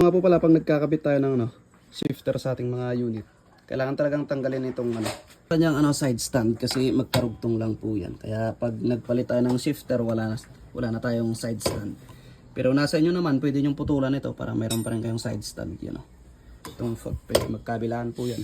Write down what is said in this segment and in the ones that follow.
Nga po pala pag nagkakabit tayo ng shifter sa ating mga unit, kailangan talagang tanggalin itong kanyang side stand kasi magkarugtong lang po yan. Kaya pag nagpalit tayo ng shifter, wala na tayong side stand. Pero nasa inyo naman, pwede nyong putulan ito para mayroon pa rin kayong side stand. Itong magkabilaan po yan.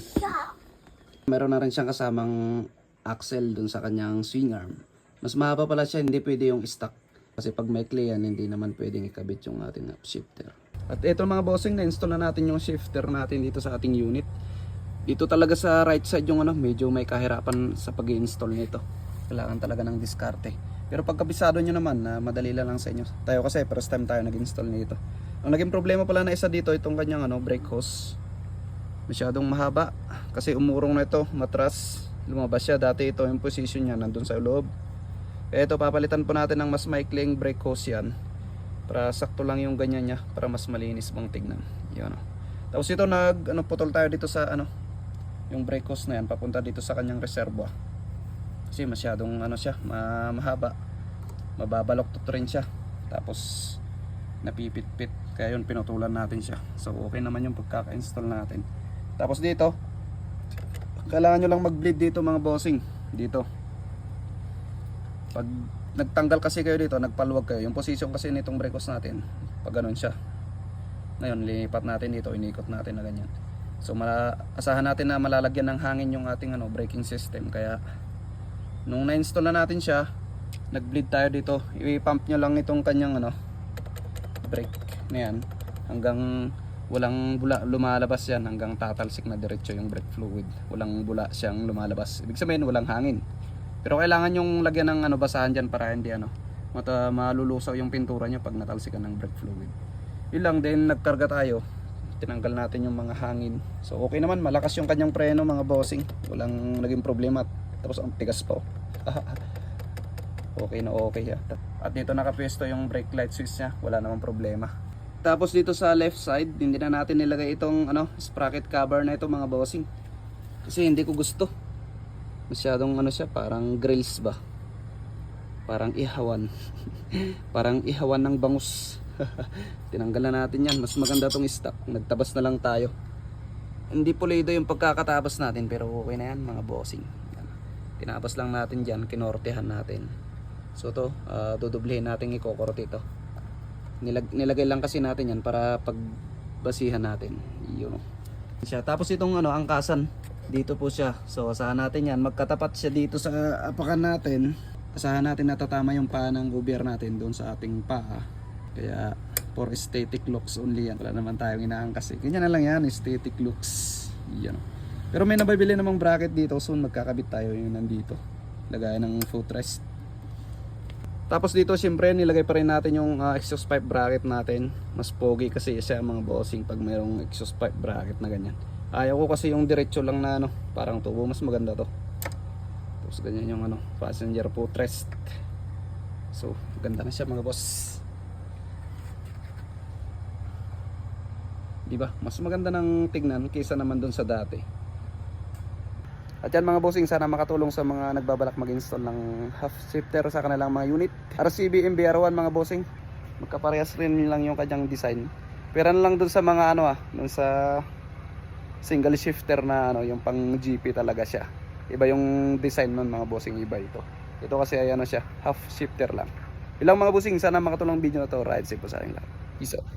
Meron na rin siyang kasamang axle dun sa kanyang swing arm. Mas mahaba pala siya, hindi pwede yung stock. Kasi pag may clay yan, hindi naman pwedeng ikabit yung ating shifter. At ito mga bossing, na-install na natin yung shifter natin dito sa ating unit. Dito talaga sa right side yung medyo may kahirapan sa pag-i-install nito. Kailangan talaga ng diskarte. Pero pag kabisado nyo naman, madali lang sa inyo. Tayo kasi first time tayo nag-install nito. Ang naging problema pala na isa dito, itong kanyang brake hose. Masyadong mahaba kasi umurong na ito, matras. Lumabas siya, dati ito yung position niya nandun sa loob. Kaya ito, papalitan po natin ng mas maikling brake hose yan. Para sakto lang yung ganyan niya, para mas malinis bang tignan. Yan. Tapos ito putol tayo dito sa yung brake hose na yan papunta dito sa kanyang reservoir. Kasi masyadong siya, mahaba. Mababaloktot rin siya. Tapos napipit-pit. Kaya yun pinutulan natin siya. So okay naman yung pagkaka-install natin. Tapos dito, kailangan nyo lang mag-bleed dito mga bossing. Dito. Pag nagtanggal kasi kayo dito, nagpaluwag kayo. Yung position kasi nitong brake hose natin, pag ganun siya. Ngayon, linipat natin dito, inikot natin na ganyan. So asahan natin na malalagyan ng hangin yung ating braking system. Kaya nung na-install na natin siya, nag-bleed tayo dito. I-pump nyo lang itong kanyang brake na yan hanggang walang bula lumalabas yan, hanggang tatalsik na diretso yung brake fluid. Walang bula siyang lumalabas. Ibig sabihin walang hangin. Pero kailangan yung lagyan ng basahan dyan para hindi malulusaw yung pintura nyo pag natalsikan ng brake fluid. Yun lang din, nagkarga tayo. Tinanggal natin yung mga hangin. So okay naman, malakas yung kanyang preno mga bossing. Walang naging problema. Tapos ang tigas pa. Okay na okay ya. At dito nakapwesto yung brake light switch nya, wala namang problema. Tapos dito sa left side, hindi na natin nilagay itong sprocket cover na ito mga bossing. Kasi hindi ko gusto. Masyadong siya, parang grills ba? Parang ihawan. Parang ihawan ng bangus. Tinanggal na natin yan. Mas maganda tong stock. Nagtabas na lang tayo. Hindi pulido yung pagkakatabas natin, pero okay na yan mga bossing. Tinabas lang natin dyan, kinortehan natin. So to, dudublehin natin, ikokorte ito. Nilagay lang kasi natin yan para pagbasihan natin. Yun. Tapos itong angkasan, dito po siya. So asahan natin yan, magkatapat siya dito sa apakan natin. Asahan natin natatama yung paa ng gobyerno natin doon sa ating paa. Kaya for aesthetic looks only yan. Wala naman tayong inaangkas eh. Ganyan na lang yan, aesthetic looks. Yan. Pero may nabibili namang bracket dito, soon magkakabit tayo yung nandito. Lagayan ng footrest. Tapos dito siyempre nilagay pa rin natin yung exhaust pipe bracket natin. Mas pogi kasi siya mga bossing pag mayroong exhaust pipe bracket na ganyan. Ayaw ko kasi yung diretso lang na parang tubo, mas maganda to. Tapos ganyan yung passenger footrest. So ganda na siya mga boss. Diba? Mas maganda ng tignan kaysa naman dun sa dati. At yan mga bossing, sana makatulong sa mga nagbabalak mag-install ng half shifter sa kanilang mga unit. RCB MBR1 mga bossing, magkaparehas rin lang yung kanyang design. Pero lang dun sa mga dun sa single shifter na yung pang GP talaga siya. Iba yung design nun mga bossing, iba ito. Ito kasi ay siya, half shifter lang. Ilang mga bossing, sana makatulong video na to. Ride safe po sa akin lahat. Peace out.